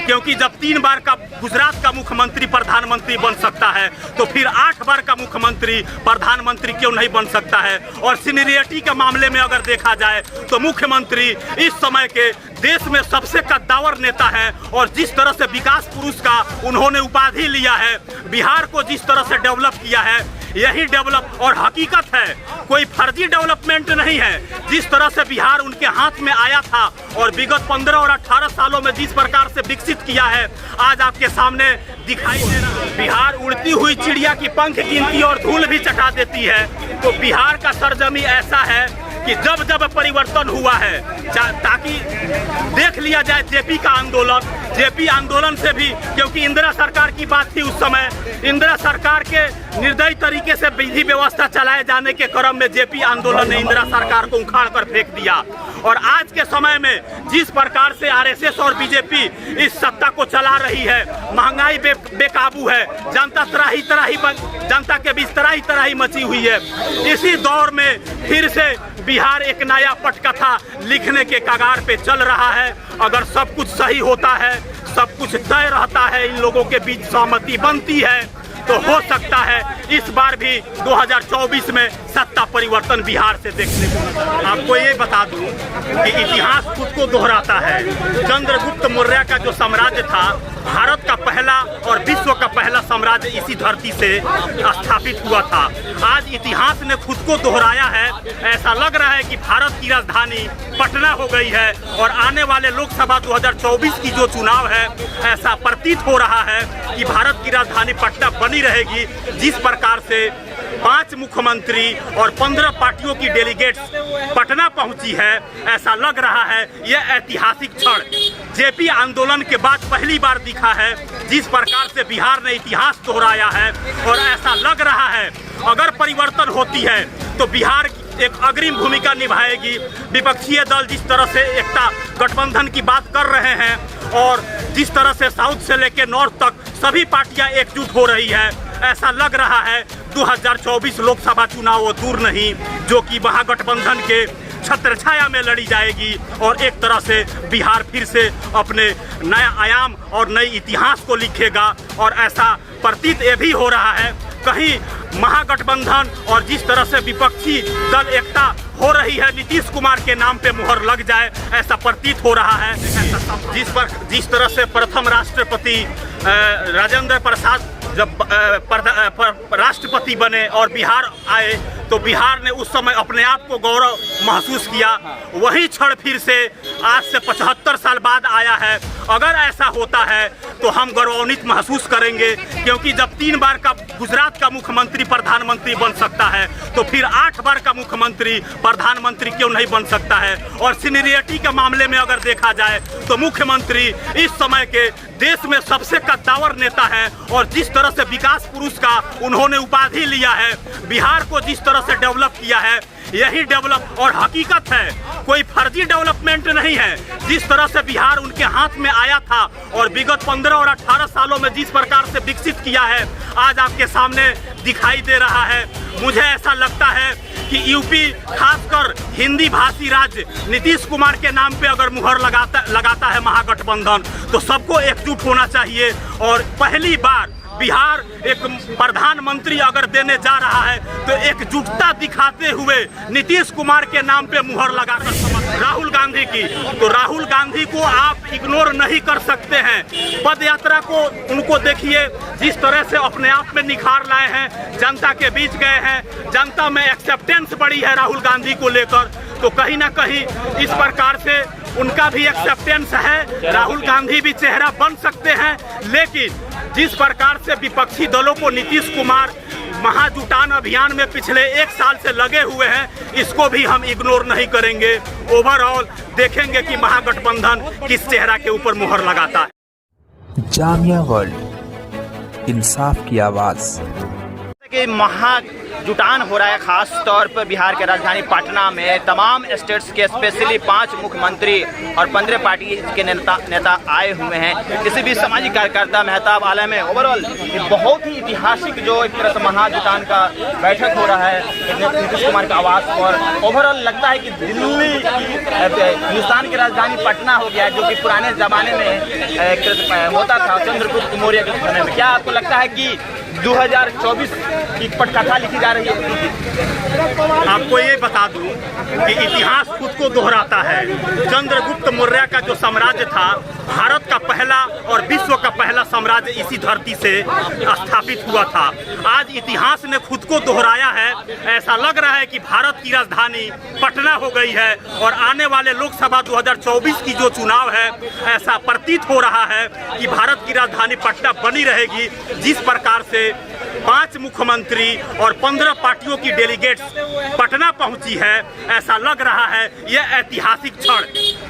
क्योंकि जब 3 बार का गुजरात का मुख्यमंत्री प्रधानमंत्री बन सकता है तो फिर 8 बार का मुख्यमंत्री प्रधानमंत्री क्यों नहीं बन सकता है। और सीनियरिटी के मामले में अगर देखा जाए तो मुख्यमंत्री इस समय के देश में सबसे कद्दावर नेता है और जिस तरह से विकास पुरुष का उन्होंने उपाधि लिया है, बिहार को जिस तरह से डेवलप किया है, यही डेवलप और हकीकत है, कोई फर्जी डेवलपमेंट नहीं है। जिस तरह से बिहार उनके हाथ में आया था और विगत 15 और 18 सालों में जिस प्रकार से विकसित किया है, आज आपके सामने दिखाई दे रहा है। बिहार उड़ती हुई चिड़िया की पंख गिनती और धूल भी चटा देती है। तो बिहार का सरजमी ऐसा है कि जब जब परिवर्तन हुआ है, ताकि देख लिया जाए जेपी का आंदोलन, जेपी आंदोलन से भी, क्योंकि इंदिरा सरकार की बात थी उस समय, इंदिरा सरकार के निर्दयी तरीके से विधि व्यवस्था चलाए जाने के क्रम में जेपी आंदोलन ने इंदिरा सरकार को उखाड़ कर फेंक दिया। और आज के समय में जिस प्रकार से आरएसएस और बीजेपी इस सत्ता को चला रही है, महंगाई बेकाबू है, जनता के बीच तराही मची हुई है। इसी दौर में फिर से बिहार एक नया पटकथा लिखने के कगार पे चल रहा है। अगर सब कुछ सही होता है, सब कुछ तय रहता है, इन लोगों के बीच सहमति बनती है, तो हो सकता है इस बार भी 2024 में सत्ता परिवर्तन बिहार से देखने को मिले। आपको ये बता दूं कि इतिहास खुद को दोहराता है। चंद्रगुप्त मौर्य का जो साम्राज्य था, भारत का पहला और विश्व का पहला साम्राज्य इसी धरती से स्थापित हुआ था। आज इतिहास ने खुद को दोहराया है। ऐसा लग रहा है कि भारत की राजधानी पटना हो गई है और आने वाले लोकसभा 2024 की जो चुनाव है, ऐसा प्रतीत हो रहा है कि भारत की राजधानी पटना बनी रहेगी। जिस प्रकार से 5 मुख्यमंत्री और 15 पार्टियों की डेलीगेट्स पटना पहुंची है, ऐसा लग रहा है यह ऐतिहासिक क्षण जेपी आंदोलन के बाद पहली बार दिखा है। जिस प्रकार से बिहार ने इतिहास दोहराया है और ऐसा लग रहा है अगर परिवर्तन होती है तो बिहार एक अग्रिम भूमिका निभाएगी। विपक्षीय दल जिस तरह से एकता गठबंधन की बात कर रहे हैं और जिस तरह से साउथ से लेकर नॉर्थ तक सभी पार्टियां एकजुट हो रही है, ऐसा लग रहा है 2024 लोकसभा चुनाव दूर नहीं, जो कि महागठबंधन के छत्र छाया में लड़ी जाएगी और एक तरह से बिहार फिर से अपने नया आयाम और नई इतिहास को लिखेगा। और ऐसा प्रतीत ये भी हो रहा है कहीं महागठबंधन और जिस तरह से विपक्षी दल एकता हो रही है, नीतीश कुमार के नाम पे मुहर लग जाए, ऐसा प्रतीत हो रहा है। जिस तरह से प्रथम राष्ट्रपति राजेंद्र प्रसाद जब राष्ट्रपति बने और बिहार आए तो बिहार ने उस समय अपने आप को गौरव महसूस किया। वही क्षण फिर से आज से 75 साल बाद आया है। अगर ऐसा होता है तो हम गौरवान्वित महसूस करेंगे, क्योंकि जब 3 बार का गुजरात का मुख्यमंत्री प्रधानमंत्री बन सकता है तो फिर 8 बार का मुख्यमंत्री प्रधानमंत्री क्यों नहीं बन सकता है। और सीनियरिटी के मामले में अगर देखा जाए तो मुख्यमंत्री इस समय के देश में सबसे कद्दावर नेता है और जिस तरह से विकास पुरुष का उन्होंने उपाधि लिया है, बिहार को जिस तरह से डेवलप किया है, यही डेवलप और हकीकत है, कोई फर्जी डेवलपमेंट नहीं है। जिस तरह से बिहार उनके हाथ में आया था और विगत 15 और 18 सालों में जिस प्रकार से विकसित किया है, आज आपके सामने दिखाई दे रहा है। मुझे ऐसा लगता है कि यूपी खासकर हिंदी भाषी राज्य नीतीश कुमार के नाम पे अगर मुहर लगाता है महागठबंधन, तो सबको एकजुट होना चाहिए। और पहली बार बिहार एक प्रधानमंत्री अगर देने जा रहा है तो एकजुटता दिखाते हुए नीतीश कुमार के नाम पे मुहर लगाकर राहुल गांधी की, तो राहुल गांधी को आप इग्नोर नहीं कर सकते हैं। पद यात्रा को उनको देखिए, जिस तरह से अपने आप में निखार लाए हैं, जनता के बीच गए हैं, जनता में एक्सेप्टेंस बढ़ी है राहुल गांधी को लेकर। तो कहीं ना कहीं इस प्रकार से उनका भी एक्सेप्टेंस है, राहुल गांधी भी चेहरा बन सकते हैं। लेकिन जिस प्रकार से विपक्षी दलों को नीतीश कुमार महाजुटान अभियान में पिछले 1 साल से लगे हुए हैं, इसको भी हम इग्नोर नहीं करेंगे। ओवरऑल देखेंगे कि महागठबंधन किस चेहरा के ऊपर मुहर लगाता है। जामिया वर्ल्ड, इंसाफ की आवाज़। कि जुटान हो रहा है, खास तौर पर बिहार के राजधानी पटना में तमाम स्टेट्स के स्पेशली 5 मुख्यमंत्री और 15 पार्टी के नेता आए हुए हैं। किसी भी सामाजिक कार्यकर्ता मेहताब आलम में ओवरऑल बहुत ही ऐतिहासिक जो एक तरह से महाजुटान का बैठक हो रहा है नीतीश कुमार के आवास पर। ओवरऑल लगता है कि दिल्ली हिंदुस्तान की राजधानी पटना हो गया, जो कि पुराने जमाने में होता था चंद्रगुप्त मौर्य के समय में। क्या आपको लगता है कि 2024 की पटकथा लिखी जा रही है? आपको ये बता दूं कि इतिहास खुद को दोहराता है। चंद्रगुप्त मौर्य का जो साम्राज्य था, भारत का पहला और विश्व का पहला साम्राज्य इसी धरती से स्थापित हुआ था। आज इतिहास ने खुद को दोहराया है। ऐसा लग रहा है कि भारत की राजधानी पटना हो गई है और आने वाले लोकसभा 2024 की जो चुनाव है, ऐसा प्रतीत हो रहा है कि भारत की राजधानी पटना बनी रहेगी। जिस प्रकार से 5 मुख्यमंत्री और 15 पार्टियों की डेलीगेट्स पटना पहुंची है, ऐसा लग रहा है यह ऐतिहासिक क्षण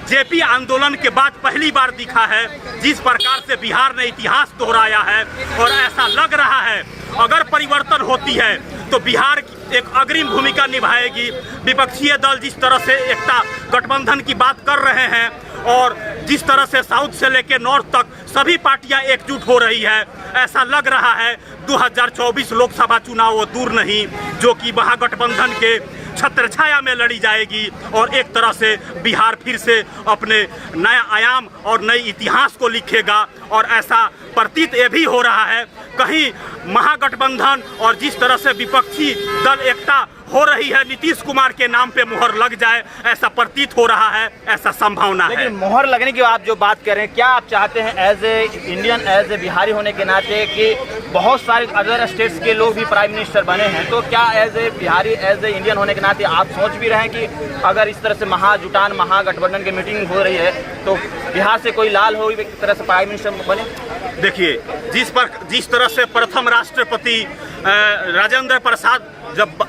जेपी आंदोलन के बाद पहली बार दिखा है। जिस प्रकार से बिहार ने इतिहास दोहराया है और ऐसा लग रहा है अगर परिवर्तन होती है तो बिहार एक अग्रिम भूमिका निभाएगी। विपक्षीय दल जिस तरह से एकता गठबंधन की बात कर रहे हैं और जिस तरह से साउथ से लेकर नॉर्थ तक सभी पार्टियां एकजुट हो रही है, ऐसा लग रहा है 2024 लोकसभा चुनाव वो दूर नहीं, जो कि महागठबंधन के छत्रछाया में लड़ी जाएगी और एक तरह से बिहार फिर से अपने नया आयाम और नई इतिहास को लिखेगा। और ऐसा प्रतीत ये भी हो रहा है कहीं महागठबंधन और जिस तरह से विपक्षी दल एकता हो रही है, नीतीश कुमार के नाम पे मुहर लग जाए, ऐसा प्रतीत हो रहा है, ऐसा संभावना है। लेकिन मुहर लगने की आप जो बात कर रहे हैं, क्या आप चाहते हैं as a Indian, as a Bihari होने के नाते कि बहुत सारे अदर स्टेट्स के लोग भी प्राइम मिनिस्टर बने हैं, तो क्या as a Bihari, as a Indian होने के नाते आप सोच भी रहे हैं कि अगर इस तरह से महाजुटान महागठबंधन की मीटिंग हो रही है तो बिहार से कोई लाल हो एक तरह से प्राइम मिनिस्टर बने? देखिए, जिस तरह से प्रथम राष्ट्रपति राजेंद्र प्रसाद जब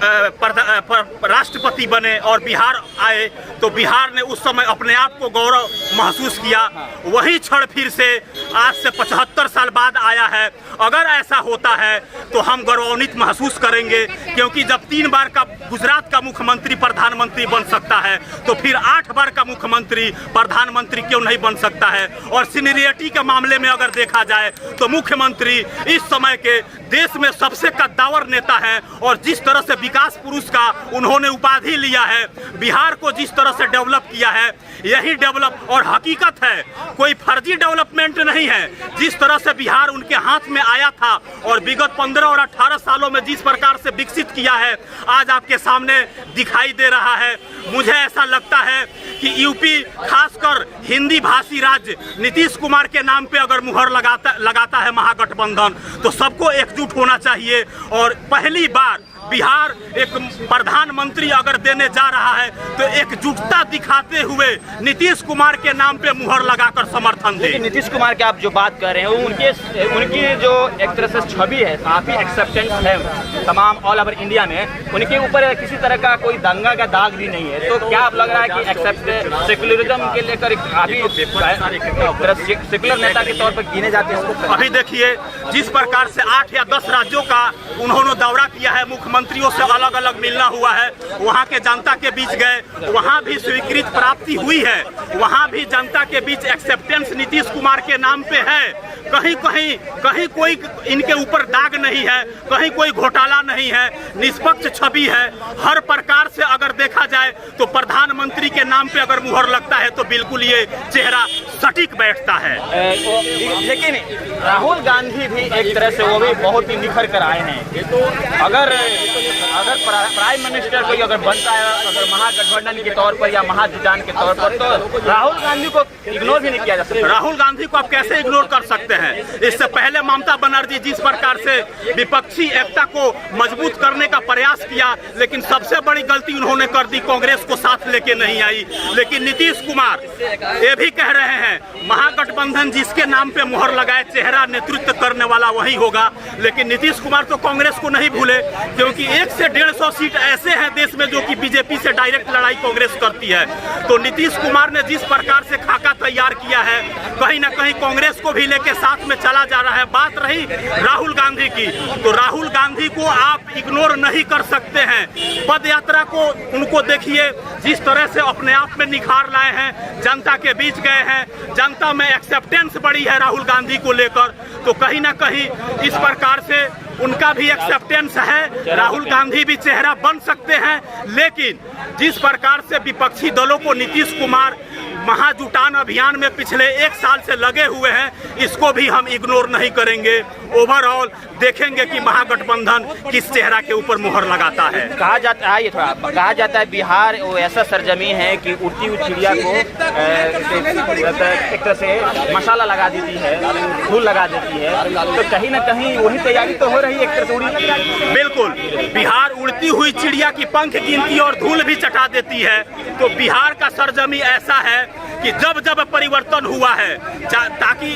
राष्ट्रपति बने और बिहार आए तो बिहार ने उस समय अपने आप को गौरव महसूस किया। वही क्षण फिर से आज से 75 साल बाद आया है। अगर ऐसा होता है तो हम गौरवान्वित महसूस करेंगे, क्योंकि जब 3 बार का गुजरात का मुख्यमंत्री प्रधानमंत्री बन सकता है तो फिर 8 बार का मुख्यमंत्री प्रधानमंत्री क्यों नहीं बन सकता है। और सीनियरिटी के मामले में अगर देखा जाए तो मुख्यमंत्री इस समय के देश में सबसे कद्दावर नेता है और जिस तरह से विकास पुरुष का उन्होंने उपाधि लिया है, बिहार को जिस तरह से डेवलप किया है, यही डेवलप और हकीकत है, कोई फर्जी डेवलपमेंट नहीं है। जिस तरह से बिहार उनके हाथ में आया था और विगत 15 और 18 सालों में जिस प्रकार से विकसित किया है, आज आपके सामने दिखाई दे रहा है। मुझे ऐसा लगता है कि यूपी खासकर हिंदी भाषी राज्य नीतीश कुमार के नाम पे अगर मुहर लगाता है महागठबंधन, तो सबको एकजुट होना चाहिए। और पहली बार बिहार एक प्रधानमंत्री अगर देने जा रहा है तो एकजुटता दिखाते हुए नीतीश कुमार के नाम पे मुहर लगाकर समर्थन दे। नीतीश कुमार की आप जो बात कर रहे हैं उनकी जो एक तरह से छवि है, काफी एक्सेप्टेंस है तमाम ऑल ओवर इंडिया में, उनके ऊपर किसी तरह का कोई दंगा का दाग भी नहीं है। तो क्या आप लग रहा है कि एक्सेप्ट सेकुलरिज्म के लेकर काफी सेकुलर नेता के तौर पर गिने जाते हैं? अभी देखिए, जिस प्रकार से 8 या 10 राज्यों का उन्होंने दौरा किया है, मुख्यमंत्रियों से अलग अलग मिलना हुआ है, वहाँ के जनता के बीच गए, वहाँ भी स्वीकृत प्राप्ति हुई है, वहाँ भी जनता के बीच एक्सेप्टेंस नीतीश कुमार के नाम पे है। कहीं कोई इनके ऊपर दाग नहीं है, कहीं कोई घोटाला नहीं है, निष्पक्ष छवि है। हर प्रकार से अगर देखा जाए तो प्रधानमंत्री के नाम पे अगर मुहर लगता है तो बिल्कुल ये चेहरा सटीक बैठता है। लेकिन राहुल गांधी भी एक तरह से वो भी बहुत ही निखर कर आए हैं। तो अगर प्राइम मिनिस्टर कोई अगर बनता है अगर महागठबंधन के तौर पर या महाजुटान के तौर पर, तो राहुल गांधी को इग्नोर भी नहीं किया जा सकता। राहुल गांधी को आप कैसे इग्नोर कर सकते हैं? इससे पहले ममता बनर्जी जिस प्रकार से विपक्षी एकता को मजबूत करने का प्रयास किया, लेकिन सबसे बड़ी गलती उन्होंने कर दी, कांग्रेस को साथ लेके नहीं आई। लेकिन नीतीश कुमार ये भी कह रहे हैं हैं महागठबंधन जिसके नाम पे मोहर लगाए, चेहरा नेतृत्व करने वाला वही होगा। लेकिन नीतीश कुमार तो कांग्रेस को नहीं भूले, क्योंकि 1 से 150 सीट ऐसे हैं देश में जो कि बीजेपी से डायरेक्ट लड़ाई कांग्रेस करती है। तो नीतीश कुमार ने जिस प्रकार से खाका तैयार किया है, कहीं ना कहीं कांग्रेस को भी लेके साथ में चला जा रहा है। बात रही राहुल गांधी की, तो राहुल गांधी को आप इग्नोर नहीं कर सकते हैं। पद यात्रा को उनको देखिए, जिस तरह से अपने आप में निखार लाए हैं, जनता के बीच गए हैं, जनता में एक्सेप्टेंस बढ़ी है राहुल गांधी को लेकर। तो कहीं ना कहीं इस प्रकार से उनका भी एक्सेप्टेंस है, राहुल गांधी भी चेहरा बन सकते हैं। लेकिन जिस प्रकार से विपक्षी दलों को नीतीश कुमार महाजुटान अभियान में पिछले 1 साल से लगे हुए हैं, इसको भी हम इग्नोर नहीं करेंगे। ओवरऑल देखेंगे कि महागठबंधन किस चेहरा के ऊपर मोहर लगाता है। कहा जाता है, ये थोड़ा कहा जाता है बिहार वो ऐसा सरजमी है कि उड़ती हुई चिड़िया को एक तरह से मसाला लगा देती है, धूल लगा देती है। तो कहीं ना कहीं वही तैयारी तो हो रही है एक तरह से उड़ी। बिल्कुल, बिहार उड़ती हुई चिड़िया की पंख गिनती और धूल भी चटा देती है। तो बिहार का सरजमी ऐसा है कि जब जब परिवर्तन हुआ है, ताकि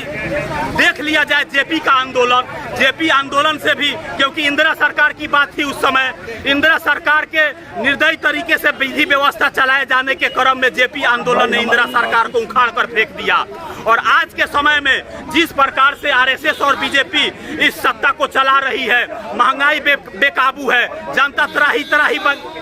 देख लिया जाए जेपी का आंदोलन, जेपी आंदोलन से भी, क्योंकि इंदिरा सरकार की बात थी उस समय, इंदिरा सरकार के निर्दयी तरीके से विधि व्यवस्था चलाए जाने के क्रम में जेपी आंदोलन ने इंदिरा सरकार को उखाड़ कर फेंक दिया। और आज के समय में जिस प्रकार से आरएसएस और बीजेपी इस सत्ता को चला रही है, महंगाई बेकाबू है, जनता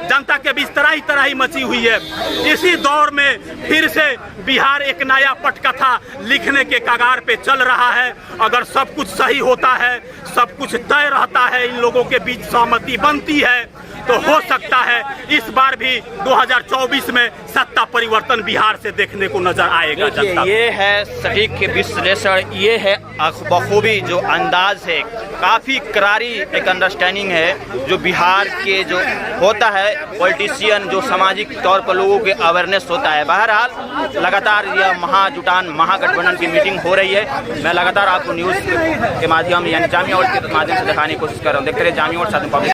जनता के बीच तराही मची हुई है। इसी दौर में फिर से बिहार एक नया पटकथा लिखने के कगार पे चल रहा है। अगर सब कुछ सही होता है, सब कुछ तय रहता है, इन लोगों के बीच सहमति बनती है, तो हो सकता है इस बार भी 2024 में सत्ता परिवर्तन बिहार से देखने को नजर आएगा। जनता ये है सटीक विश्लेषण, ये है बखूबी जो अंदाज है, काफ़ी करारी एक अंडरस्टैंडिंग है जो बिहार के जो होता है पॉलिटिशियन, जो सामाजिक तौर पर लोगों के अवेयरनेस होता है। बहरहाल लगातार यह महाजुटान महागठबंधन की मीटिंग हो रही है। मैं लगातार आपको न्यूज़ के माध्यम यानी जामिया वर्ल्ड के माध्यम से दिखाने की कोशिश कर रहा हूँ। देखते रहिए जामिया वर्ल्ड साथ में।